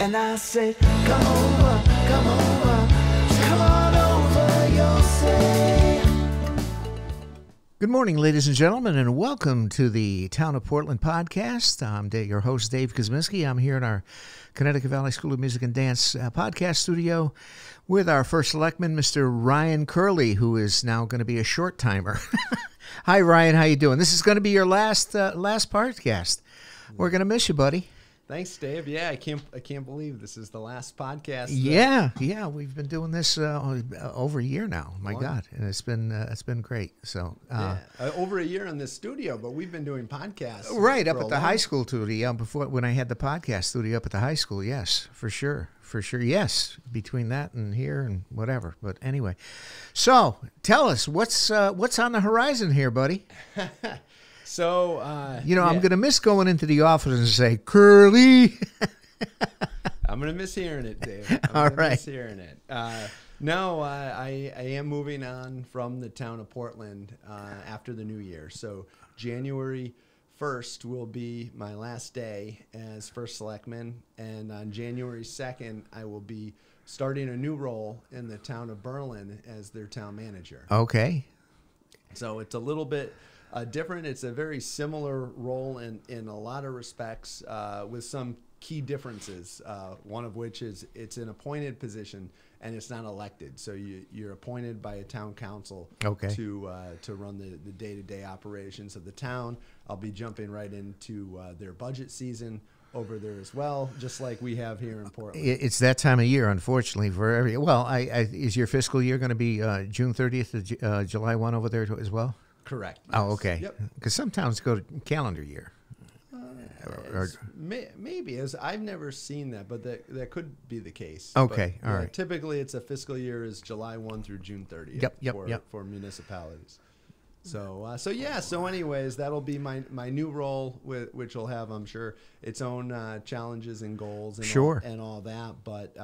And I said, come over, come over, come on over, you'll say. Good morning, ladies and gentlemen, and welcome to the Town of Portland podcast. I'm your host, Dave Kuzminski. I'm here in our Connecticut Valley School of Music and Dance podcast studio with our first selectman, Mr. Ryan Curley, who is now going to be a short timer. Hi, Ryan. How you doing? This is going to be your last podcast. We're going to miss you, buddy. Thanks, Dave. Yeah, I can't believe this is the last podcast. Yeah, we've been doing this over a year now. My God, and it's been great. So over a year in this studio, but we've been doing podcasts right up at the high school studio before when I had the podcast studio up at the high school. Yes, for sure. Yes, between that and here and whatever. But anyway, so tell us what's on the horizon here, buddy. So, I'm going to miss going into the office and say, Curley. I'm going to miss hearing it, Dave. All right. Miss hearing it. No, I am moving on from the town of Portland after the new year. So January 1st will be my last day as first selectman. And on January 2nd, I will be starting a new role in the town of Berlin as their town manager. Okay. So it's a little bit different. It's a very similar role in a lot of respects, with some key differences. One of which is it's an appointed position and it's not elected. So you're appointed by a town council to run the day-to-day operations of the town. I'll be jumping right into their budget season over there as well, just like we have here in Portland. It's that time of year, unfortunately, for every. Well, is your fiscal year going to be June 30th to July 1 over there as well? Correct. Yes. Oh, okay. Yep. Because some towns go to calendar year. Maybe, as I've never seen that, but that could be the case. Okay, but, all right. Typically, it's a fiscal year is July 1 through June 30th. Yep. For municipalities. So anyways, that'll be my new role, which will have, I'm sure, its own challenges and goals and all that. But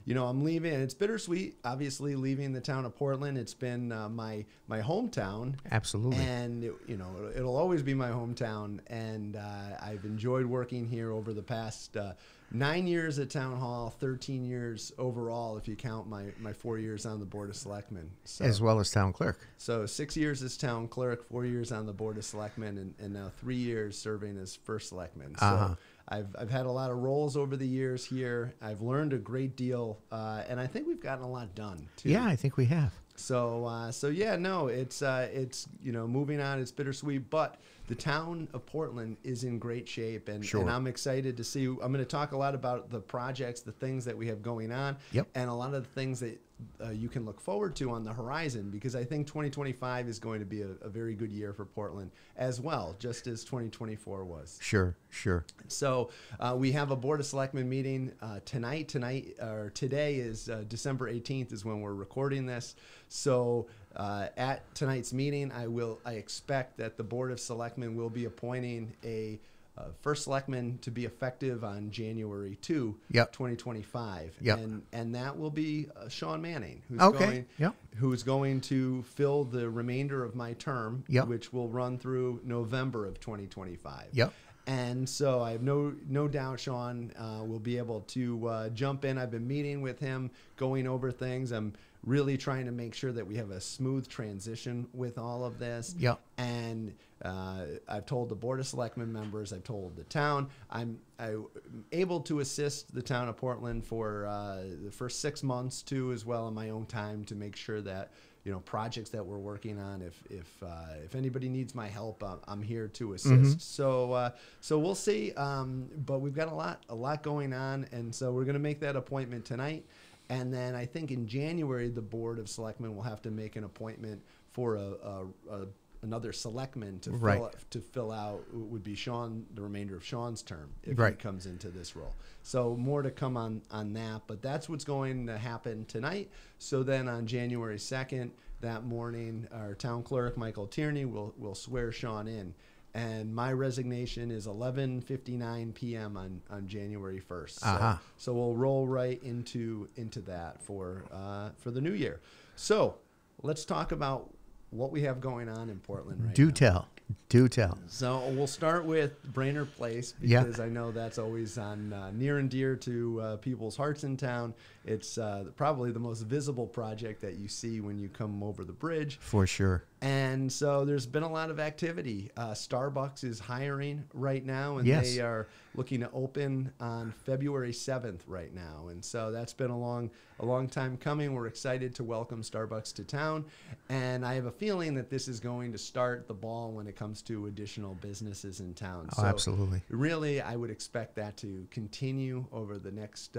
I'm leaving. It's bittersweet, obviously, leaving the town of Portland. It's been my hometown. Absolutely. And it'll always be my hometown. And I've enjoyed working here over the past 9 years at Town Hall, 13 years overall, if you count my 4 years on the Board of Selectmen. So, as well as town clerk. So 6 years as town clerk, 4 years on the Board of Selectmen, and now 3 years serving as first selectman. So I've had a lot of roles over the years here. I've learned a great deal, and I think we've gotten a lot done, too. Yeah, I think we have. It's moving on. It's bittersweet, but the town of Portland is in great shape, and I'm excited to see. I'm going to talk a lot about the projects, the things that we have going on, and a lot of the things that you can look forward to on the horizon, because I think 2025 is going to be a very good year for Portland as well, just as 2024 was. Sure. So we have a Board of Selectmen meeting today is December 18th is when we're recording this. So at tonight's meeting, I expect that the Board of Selectmen will be appointing a first selectman to be effective on January 2, 2025. And that will be Sean Manning, who's going to fill the remainder of my term, which will run through November of 2025. And so I have no doubt Sean will be able to jump in. I've been meeting with him, going over things. I'm really trying to make sure that we have a smooth transition with all of this. And I've told the Board of Selectmen members, I've told the town, I'm able to assist the town of Portland for the first 6 months too, as well in my own time, to make sure that projects that we're working on, if anybody needs my help, I'm here to assist. So we'll see. But we've got a lot going on, and so we're going to make that appointment tonight. And then I think in January, the Board of Selectmen will have to make an appointment for another selectman to fill out. Would be Sean, the remainder of Sean's term, if he comes into this role. So more to come on that, but that's what's going to happen tonight. So then on January 2nd, that morning, our town clerk, Michael Tierney, will swear Sean in. And my resignation is 11:59 p.m. on January 1st. So we'll roll right into that for the new year. So let's talk about what we have going on in Portland right now. Do tell. Do tell. So we'll start with Brainerd Place Yeah. because I know that's always on near and dear to people's hearts in town. It's probably the most visible project that you see when you come over the bridge. For sure. And so there's been a lot of activity. Starbucks is hiring right now, and Yes. they are looking to open on February 7th right now. And so that's been a long time coming. We're excited to welcome Starbucks to town. And I have a feeling that this is going to start the ball when it comes to additional businesses in town. Oh, absolutely. Really, I would expect that to continue over the next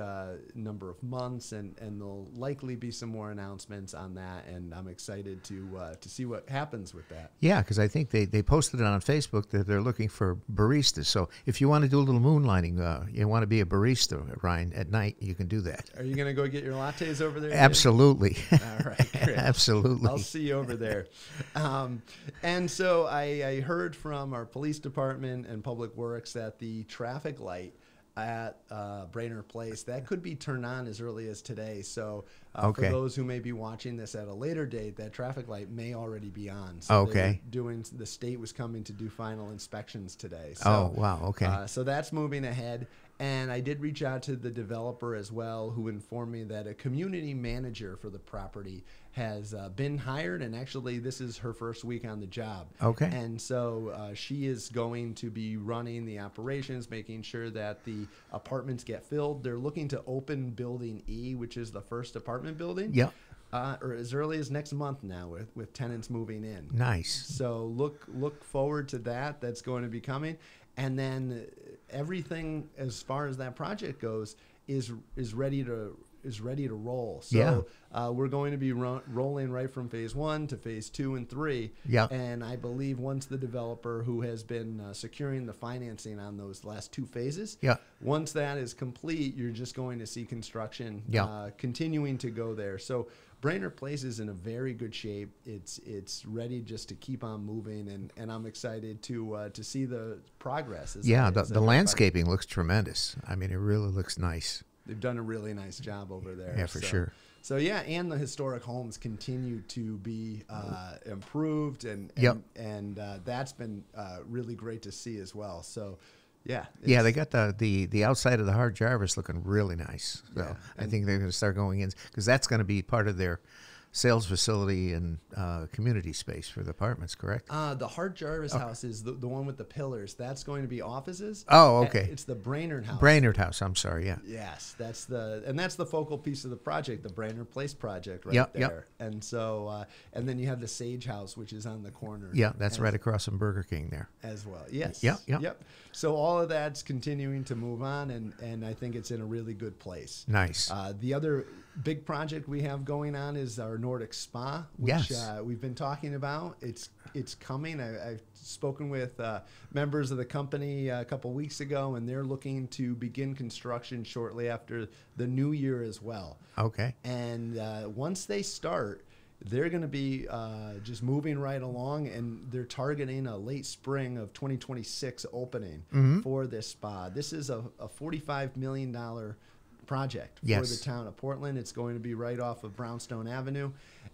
number of months, and there'll likely be some more announcements on that. And I'm excited to see what happens with that. Yeah, because I think they posted it on Facebook that they're looking for baristas. So if you want to do a little moonlighting, you want to be a barista, Ryan, at night, you can do that. Are you going to go get your lattes over there? Absolutely. All right, great. Absolutely. I'll see you over there. And so I heard from our police department and public works that the traffic light at Brainerd Place, that could be turned on as early as today. So Okay. for those who may be watching this at a later date, that traffic light may already be on. So Okay. the state was coming to do final inspections today. So, Oh, wow. Okay. So that's moving ahead. And I did reach out to the developer as well, who informed me that a community manager for the property has been hired, and actually this is her first week on the job. Okay. And so she is going to be running the operations, making sure that the apartments get filled. They're looking to open Building E, which is the first apartment building. Yeah. Or as early as next month now, with tenants moving in. Nice. So look forward to that. That's going to be coming. And then everything as far as that project goes is ready to roll. So we're going to be rolling right from phase 1 to phase 2 and 3. Yeah. And I believe once the developer who has been securing the financing on those last 2 phases, Yeah. once that is complete, you're just going to see construction Yeah. continuing to go there. So Brainerd Place is in a very good shape. It's ready just to keep on moving, and I'm excited to see the progress. Yeah, the landscaping looks tremendous. I mean, it really looks nice. They've done a really nice job over there. Yeah, for sure. So yeah, and the historic homes continue to be improved, and Yep. that's been really great to see as well. So yeah, Yeah, they got the outside of the Hard Jarvis looking really nice. So Yeah, I think they're going to start going in because that's going to be part of their sales facility and community space for the apartments, correct? The Hart Jarvis house is the one with the pillars. That's going to be offices. Oh, okay. It's the Brainerd house. Brainerd House, I'm sorry, yeah. Yes, that's the focal piece of the project, the Brainerd Place project, right Yep, there. yep. And so, and then you have the Sage House, which is on the corner. Yeah, that's right across from Burger King there. As well, yes. Yep. So all of that's continuing to move on, and I think it's in a really good place. Nice. The other big project we have going on is our Nordic Spa, which Yes. we've been talking about. It's coming. I've spoken with members of the company a couple weeks ago, and they're looking to begin construction shortly after the new year as well. Okay. And once they start, they're going to be just moving right along, and they're targeting a late spring of 2026 opening for this spa. This is a $45 million project for Yes. the town of Portland. It's going to be right off of Brownstone Avenue,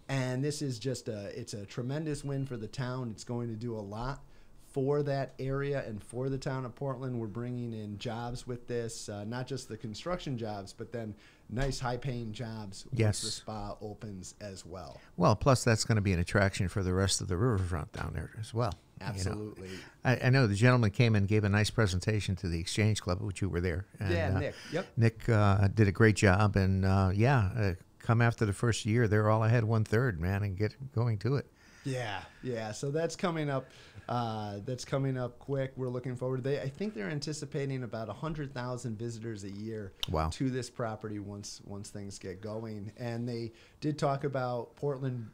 and this is just it's a tremendous win for the town. It's going to do a lot for that area and for the town of Portland. We're bringing in jobs with this, not just the construction jobs, but then nice high-paying jobs once Yes. the spa opens as well. Well, plus that's going to be an attraction for the rest of the riverfront down there as well. you know. Absolutely. I know the gentleman came and gave a nice presentation to the Exchange Club, which you were there. And, Yeah, Nick. Yep. Nick did a great job, and come after the first year, they're all ahead 1/3, man, and get going to it. Yeah. So that's coming up. That's coming up quick. We're looking forward. I think they're anticipating about 100,000 visitors a year Wow. to this property once things get going. And they did talk about Portland.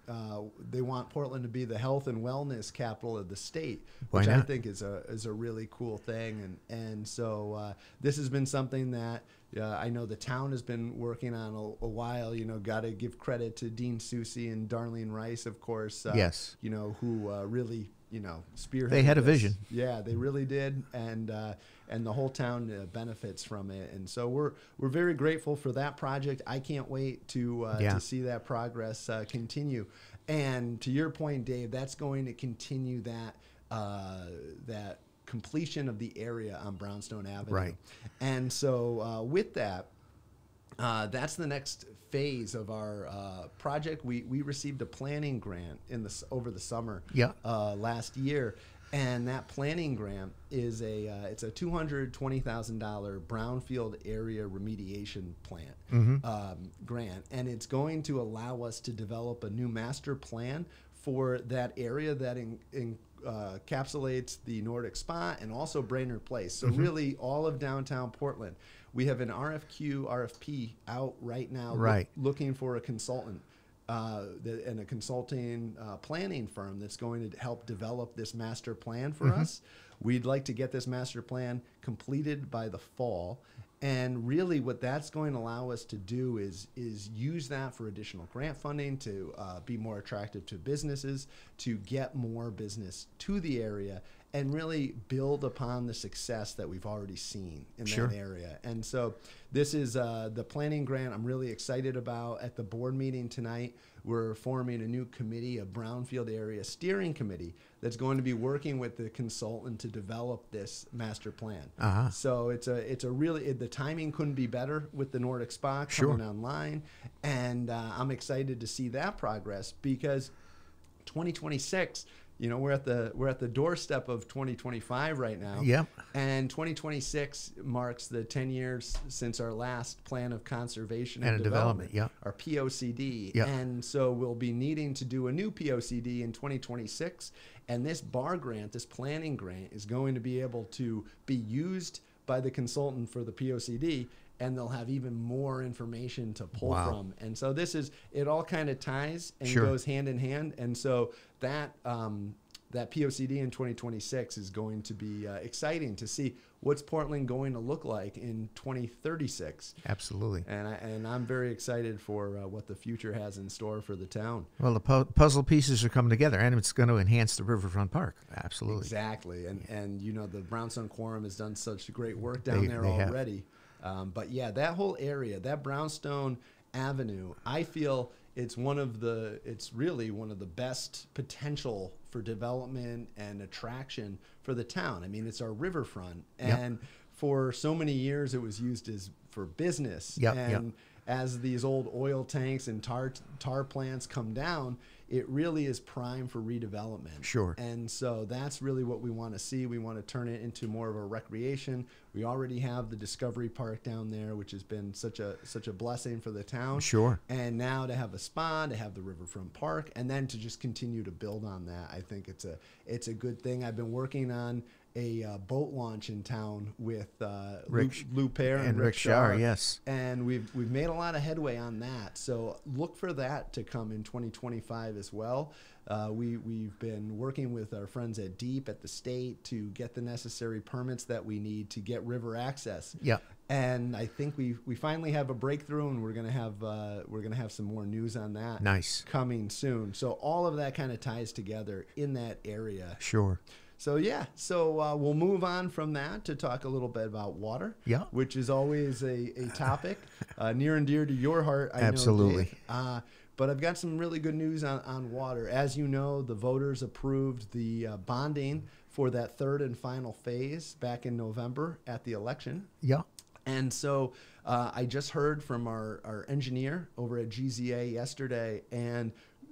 They want Portland to be the health and wellness capital of the state, Why which I not? think is a really cool thing. And so this has been something that. I know the town has been working on a while. Got to give credit to Dean Soucy and Darlene Rice, of course. Yes. Who really, spearheaded. They had a this. vision. Yeah, they really did, and the whole town benefits from it. And so we're very grateful for that project. I can't wait to see that progress continue. And to your point, Dave, that's going to continue that that completion of the area on Brownstone Avenue. Right. And so with that, that's the next phase of our project. We received a planning grant over the summer last year, and that planning grant is it's a $220,000 brownfield area remediation grant, and it's going to allow us to develop a new master plan for that area that encapsulates the Nordic Spa and also Brainerd Place. So really all of downtown Portland. We have an RFP out right now looking for a consultant and a consulting planning firm that's going to help develop this master plan for us. We'd like to get this master plan completed by the fall. And really what that's going to allow us to do is use that for additional grant funding to be more attractive to businesses, to get more business to the area, and really build upon the success that we've already seen in that area. And so this is the planning grant I'm really excited about. At the board meeting tonight, we're forming a new committee, a Brownfield Area Steering Committee, that's going to be working with the consultant to develop this master plan. So it's a really, the timing couldn't be better with the Nordic Spa coming online. And I'm excited to see that progress, because 2026, you know, we're at the doorstep of 2025 right now. Yep. And 2026 marks the 10 years since our last plan of conservation and development. Our POCD. And so we'll be needing to do a new POCD in 2026. And this BAR grant, this planning grant, is going to be able to be used by the consultant for the POCD, and they'll have even more information to pull from. And so it all kind of ties and goes hand in hand. And so that POCD in 2026 is going to be exciting to see what's Portland going to look like in 2036. Absolutely. And I'm very excited for what the future has in store for the town. Well, the puzzle pieces are coming together, and it's going to enhance the Riverfront Park. Absolutely. Exactly. And you know, the Brownstone Quorum has done such great work down there already. But yeah, that whole area, that Brownstone Avenue, I feel it's really one of the best potential for development and attraction for the town. I mean, it's our riverfront, and for so many years it was used for business. As these old oil tanks and tar plants come down, it really is prime for redevelopment. And so that's really what we want to see. We want to turn it into more of a recreation. We already have the Discovery Park down there, which has been such a blessing for the town. And now to have a spa, to have the Riverfront Park, and then to just continue to build on that, I think it's a good thing. I've been working on a boat launch in town with Lou Pear and Rick Shar. And we've made a lot of headway on that. So look for that to come in 2025 as well. We've been working with our friends at Deep at the state to get the necessary permits that we need to get river access. And I think we finally have a breakthrough, and we're gonna have some more news on that. Coming soon. So all of that kind of ties together in that area. So we'll move on from that to talk a little bit about water, which is always a topic near and dear to your heart, I know, Dave. But I've got some really good news on water. As you know, the voters approved the bonding for that third and final phase back in November at the election. And so I just heard from our engineer over at GZA yesterday, and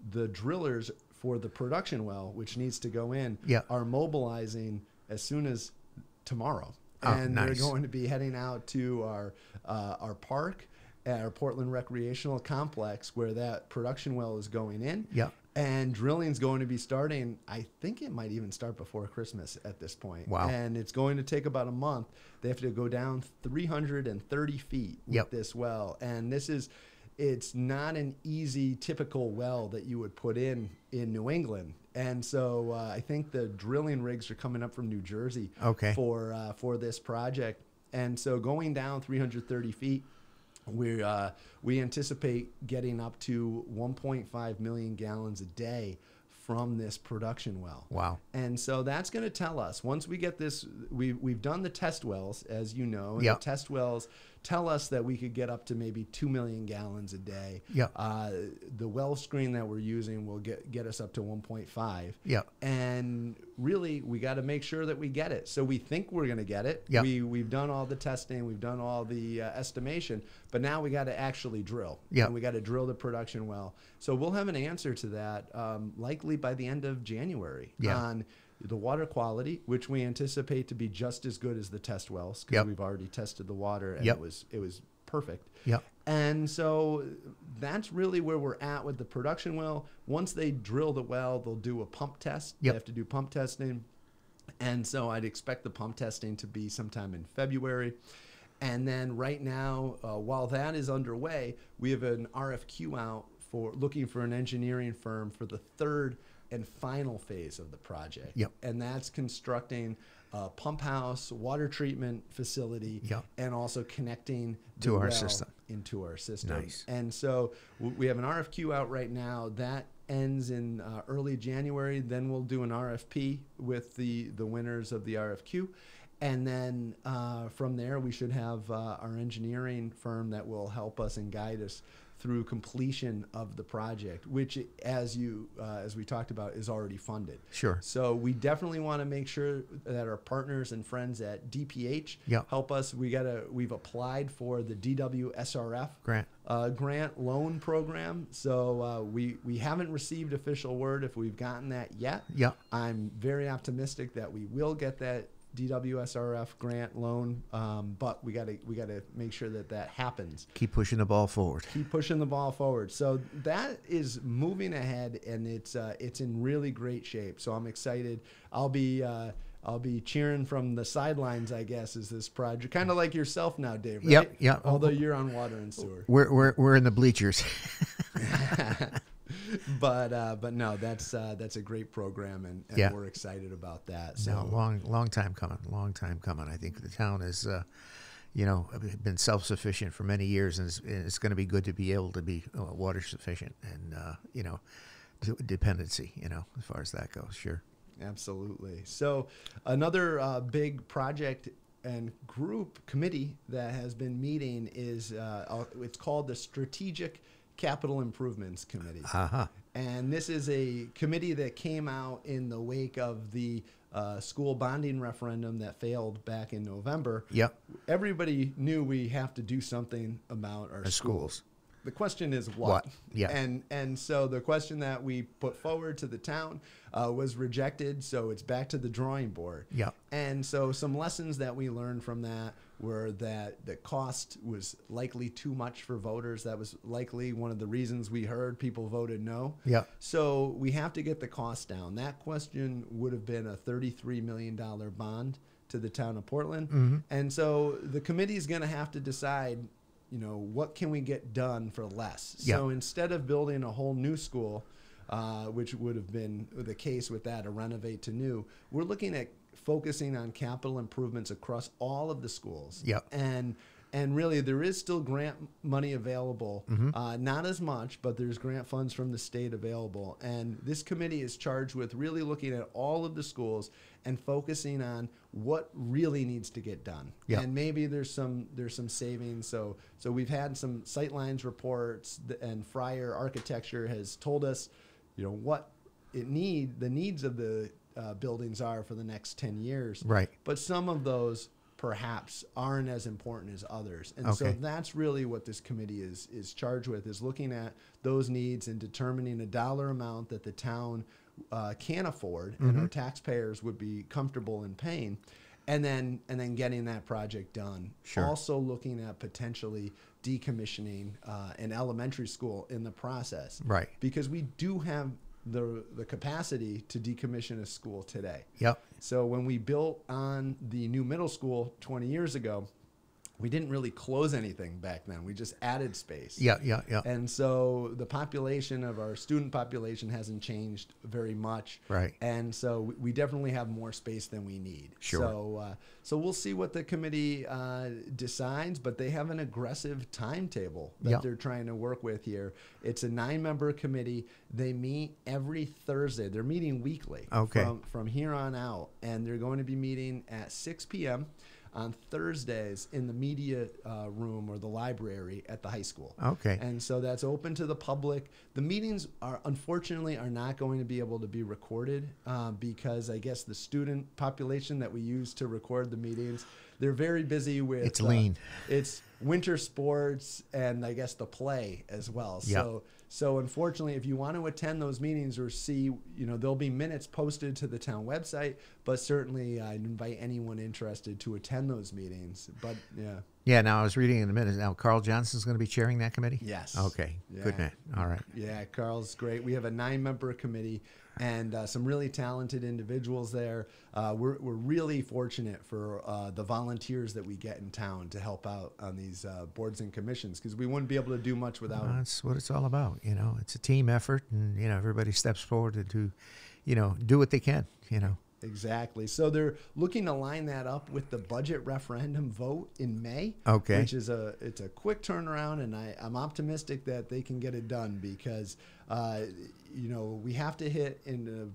the drillers for the production well, which needs to go in, are mobilizing as soon as tomorrow. And they're going to be heading out to our park, at our Portland Recreational Complex, where that production well is going in. And drilling's going to be starting, I think it might even start before Christmas at this point. And it's going to take about a month. They have to go down 330 feet with this well. And it's not an easy, typical well that you would put in New England. And so I think the drilling rigs are coming up from New Jersey for this project. And so going down 330 feet, we anticipate getting up to 1.5 million gallons a day from this production well. And so that's going to tell us, once we get this, we've done the test wells, as you know, and the test wells tell us that we could get up to maybe 2 million gallons a day. Yeah. The well screen that we're using will get us up to 1.5. Yeah. And really, we got to make sure that we get it. So we think we're going to get it. Yeah. We've done all the testing. We've done all the estimation. But now we got to actually drill. Yeah. And we got to drill the production well. So we'll have an answer to that likely by the end of January on the water quality, which we anticipate to be just as good as the test wells, because we've already tested the water and it was perfect. Yep. And so that's really where we're at with the production well. Once they drill the well, they'll do a pump test. They have to do pump testing. And so I'd expect the pump testing to be sometime in February. And then right now, while that is underway, we have an RFQ out for looking for an engineering firm for the third and final phase of the project. Yep. And that's constructing a pump house, water treatment facility, and also connecting the to our well system. into our system. Nice. And so we have an RFQ out right now that ends in early January. Then we'll do an RFP with the winners of the RFQ. And then from there, we should have our engineering firm that will help us and guide us through completion of the project, which, as we talked about, is already funded. Sure. So we definitely want to make sure that our partners and friends at DPH help us. We've applied for the DWSRF grant loan program. So we haven't received official word if we've gotten that yet. Yeah. I'm very optimistic that we will get that DWSRF grant loan, but we got to make sure that happens. Keep pushing the ball forward. Keep pushing the ball forward. So that is moving ahead, and it's in really great shape. So I'm excited. I'll be cheering from the sidelines, I guess, as this project, kind of like yourself now, Dave. Right? Yep. Although you're on water and sewer. We're in the bleachers. But no, that's a great program, and we're excited about that. So long time coming. I think the town has, been self-sufficient for many years, and it's going to be good to be able to be water sufficient and dependency. As far as that goes, sure. Absolutely. So another big project and group committee that has been meeting is it's called the Strategic Capital Improvements Committee. And this is a committee that came out in the wake of the school bonding referendum that failed back in November. Yep. Everybody knew we have to do something about our schools. The question is what? Yeah. And so the question that we put forward to the town was rejected, so it's back to the drawing board. Yeah. And so some lessons that we learned from that were that the cost was likely too much for voters. That was likely one of the reasons we heard people voted no. Yeah. So we have to get the cost down. That question would have been a $33 million bond to the town of Portland. Mm-hmm. And so the committee is going to have to decide, what can we get done for less? Yeah. So instead of building a whole new school, which would have been the case with that, a renovate to new, we're looking at focusing on capital improvements across all of the schools. Yep. And really, there is still grant money available. Mm-hmm. Not as much, but there's grant funds from the state available. And this committee is charged with really looking at all of the schools and focusing on what really needs to get done. Yep. And maybe there's some savings. So we've had some sightlines reports, and Fryer Architecture has told us, what the needs of the buildings are for the next 10 years. Right. But some of those perhaps aren't as important as others. And so that's really what this committee is charged with, is looking at those needs and determining a dollar amount that the town can afford and our taxpayers would be comfortable in paying, and then getting that project done. Sure. Also looking at potentially decommissioning an elementary school in the process. Right. Because we do have the capacity to decommission a school today. Yep. So when we built on the new middle school 20 years ago, we didn't really close anything back then. We just added space. Yeah. And so the population of our student population hasn't changed very much. Right. And so we definitely have more space than we need. Sure. So we'll see what the committee decides, but they have an aggressive timetable that they're trying to work with here. It's a 9-member committee. They meet every Thursday. They're meeting weekly from here on out, and they're going to be meeting at 6 p.m. on Thursdays in the media room or the library at the high school. Okay. And so that's open to the public. The meetings are unfortunately are not going to be able to be recorded because I guess the student population that we use to record the meetings, they're very busy with It's lean. It's winter sports and I guess the play as well. Yep. So unfortunately, if you want to attend those meetings or see, there'll be minutes posted to the town website, but certainly I'd invite anyone interested to attend those meetings. But yeah. Yeah, now I was reading in a minute. Now, Carl Johnson's going to be chairing that committee? Yes. Okay, good man. All right. Yeah, Carl's great. We have a 9-member committee and some really talented individuals there. We're really fortunate for the volunteers that we get in town to help out on these boards and commissions because we wouldn't be able to do much without them. That's what it's all about. It's a team effort, and everybody steps forward to do what they can. Exactly. So they're looking to line that up with the budget referendum vote in May. Okay. Which is it's a quick turnaround, and I'm optimistic that they can get it done because we have to hit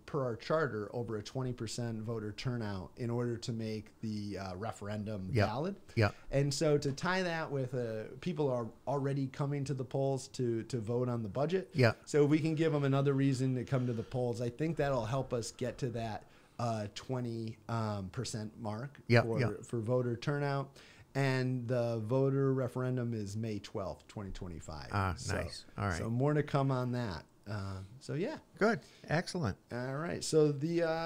per our charter over a 20% voter turnout in order to make the referendum valid. Yeah. And so to tie that with people are already coming to the polls to vote on the budget. Yeah. So if we can give them another reason to come to the polls, I think that'll help us get to that 20% mark for voter turnout. And the voter referendum is May 12th, 2025. Nice. All right. So more to come on that. Yeah. Good. Excellent. All right. So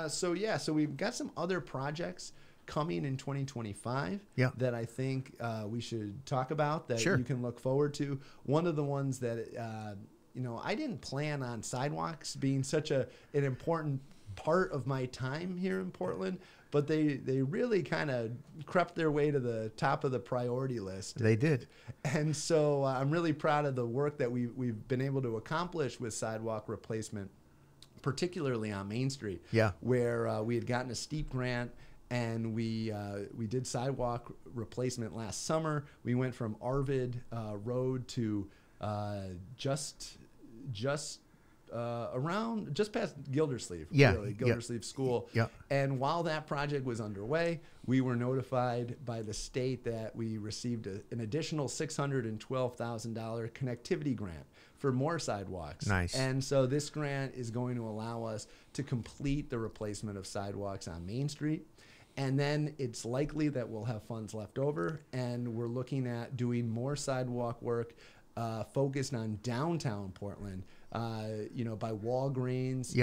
so we've got some other projects coming in 2025 that I think we should talk about that you can look forward to. One of the ones that I didn't plan on sidewalks being such an important part of my time here in Portland, but they really kind of crept their way to the top of the priority list. They did. And so I'm really proud of the work that we've been able to accomplish with sidewalk replacement, particularly on Main Street, where we had gotten a steep grant and we did sidewalk replacement last summer. We went from Arvid Road to just around just past Gildersleeve, Gildersleeve School. Yeah. And while that project was underway, we were notified by the state that we received an additional $612,000 connectivity grant for more sidewalks. Nice. And so this grant is going to allow us to complete the replacement of sidewalks on Main Street. And then it's likely that we'll have funds left over, and we're looking at doing more sidewalk work focused on downtown Portland, by Walgreens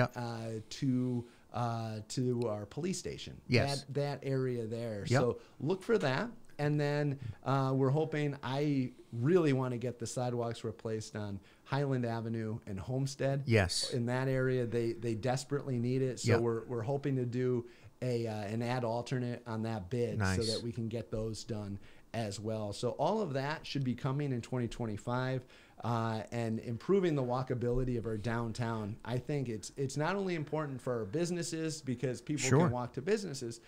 to our police station. Yes. That area there. Yep. So look for that. And then we're hoping, I really want to get the sidewalks replaced on Highland Avenue and Homestead. Yes. In that area, they desperately need it. So we're hoping to do an ad alternate on that bid so that we can get those done as well. So all of that should be coming in 2025, and improving the walkability of our downtown. I think it's not only important for our businesses because people can walk to businesses,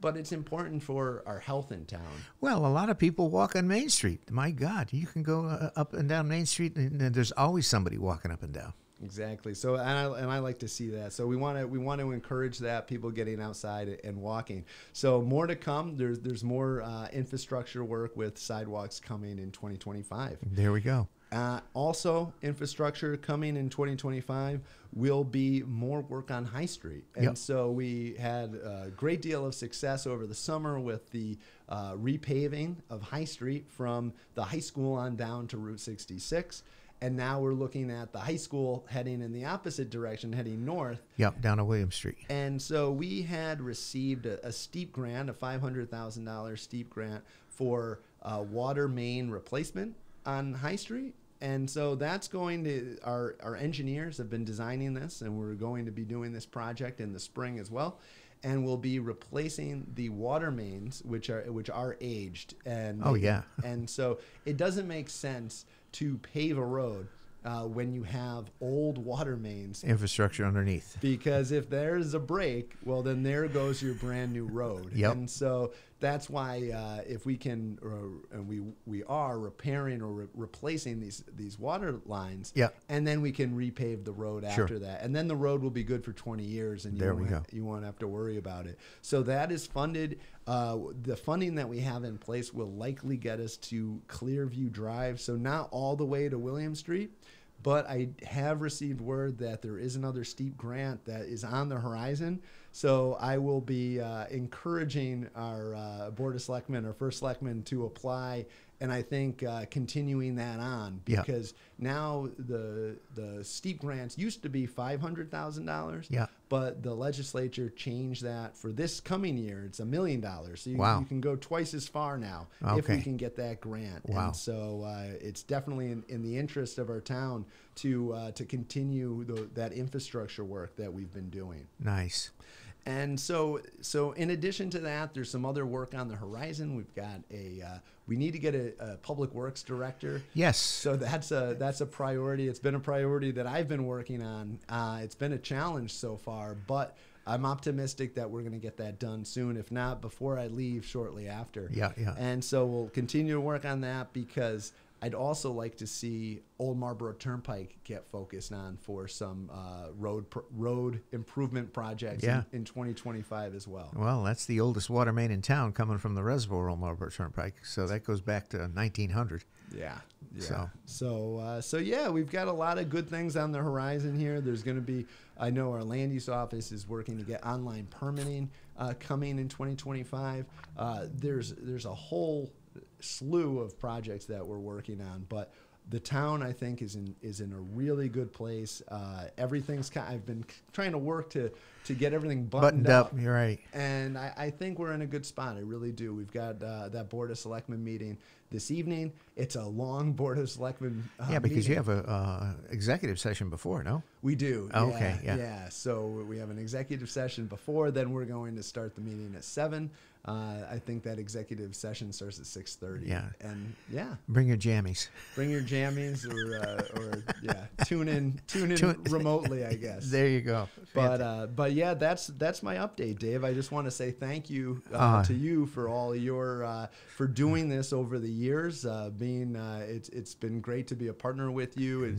but it's important for our health in town. Well, a lot of people walk on Main Street. My God, you can go up and down Main Street, and there's always somebody walking up and down. Exactly. So, and I like to see that. So we want to encourage that, people getting outside and walking. So more to come. There's more infrastructure work with sidewalks coming in 2025. There we go. Also, infrastructure coming in 2025 will be more work on High Street. And so we had a great deal of success over the summer with the repaving of High Street from the high school on down to Route 66. And now we're looking at the high school heading in the opposite direction, heading north. Yep, down to William Street. And so we had received a steep grant, a $500,000 steep grant for water main replacement on High Street. And so that's going to, our engineers have been designing this, and we're going to be doing this project in the spring as well. And we'll be replacing the water mains, which are aged. And and so it doesn't make sense to pave a road when you have old water mains. Infrastructure underneath. Because if there's a break, well, then there goes your brand new road. And so that's why if we can, and we are repairing or replacing these water lines, Yeah. and then we can repave the road Sure. after that, and then the road will be good for 20 years, and you won't have to worry about it. So that is funded. The funding that we have in place will likely get us to Clearview Drive, so not all the way to William Street. But I have received word that there is another steep grant that is on the horizon. So I will be encouraging our Board of Selectmen, our first selectman, to apply, and I think continuing that on, because now the steep grants used to be $500,000. Yeah. But the legislature changed that for this coming year. It's $1 million. So you can go twice as far now if we can get that grant. Wow. And so it's definitely in the interest of our town to continue that infrastructure work that we've been doing. Nice. And so in addition to that, there's some other work on the horizon. We've got we need to get a public works director. Yes. So that's a priority. It's been a priority that I've been working on. It's been a challenge so far, but I'm optimistic that we're going to get that done soon. If not, before I leave, shortly after. Yeah. And so we'll continue to work on that, because I'd also like to see Old Marlboro Turnpike get focused on for some road improvement projects in 2025 as well. Well, that's the oldest water main in town, coming from the reservoir on Marlboro Turnpike. So that goes back to 1900. Yeah. So Yeah, we've got a lot of good things on the horizon here. There's going to be, I know our land use office is working to get online permitting coming in 2025. There's a whole slew of projects that we're working on, but the town, I think, is in a really good place. Everything's I've been trying to work to get everything buttoned up. You're right. And I think we're in a good spot. I really do. We've got that Board of Selectmen meeting this evening. It's a long Board of Selectmen because meeting. you have a executive session before, no? We do. Oh, okay. Yeah. So we have an executive session before. Then we're going to start the meeting at 7. I think that executive session starts at 6:30. Yeah. And Bring your jammies. bring your jammies, or tune in remotely, I guess. There you go. But yeah, that's my update, Dave. I just want to say thank you to you for all your for doing this over the years. It's been great to be a partner with you.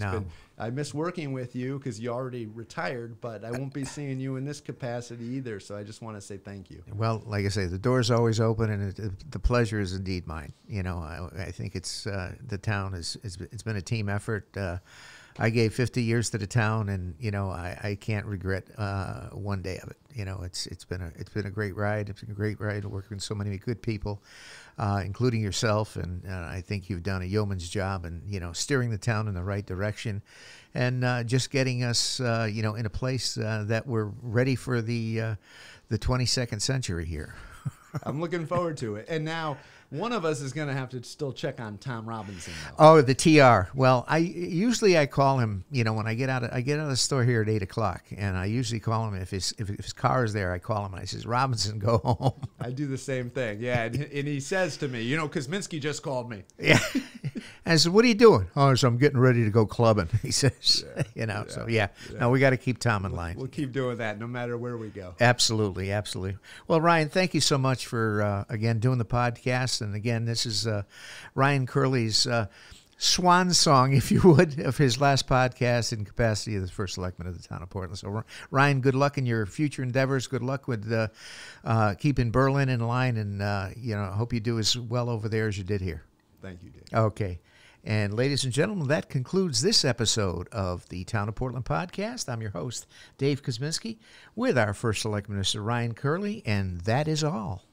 I miss working with you because you already retired, but I won't be seeing you in this capacity either. So I just want to say thank you. Well, like I say, the door's always open, and the pleasure is indeed mine. You know, I think it's the town it's been a team effort. I gave 50 years to the town, and you know, I can't regret one day of it. You know, it's been a great ride. It's been a great ride working with so many good people, including yourself. And I think you've done a yeoman's job, and you know, steering the town in the right direction, and just getting us, you know, in a place that we're ready for the 22nd century here. I'm looking forward to it. And now one of us is going to have to still check on Tom Robinson, though. Oh, the TR. Well, I usually call him. You know, when I get out of the store here at 8:00, and I usually call him if his car is there. I call him and I says, "Robinson, go home." I do the same thing. Yeah, and he says to me, you know, Kuzminski just called me. Yeah. And I said, "What are you doing?" "Oh, so I'm getting ready to go clubbing." He says, "You know." So yeah. No, we got to keep Tom in line. We'll keep doing that no matter where we go. Absolutely. Well, Ryan, thank you so much for again doing the podcast. And again, this is Ryan Curley's swan song, if you would, of his last podcast in capacity of the first selectman of the town of Portland. So, Ryan, good luck in your future endeavors. Good luck with keeping Berlin in line, and you know, I hope you do as well over there as you did here. Thank you, Dave. Okay. And ladies and gentlemen, that concludes this episode of the Town of Portland podcast. I'm your host, Dave Kuzminski, with our first selectman, Mr. Ryan Curley, and that is all.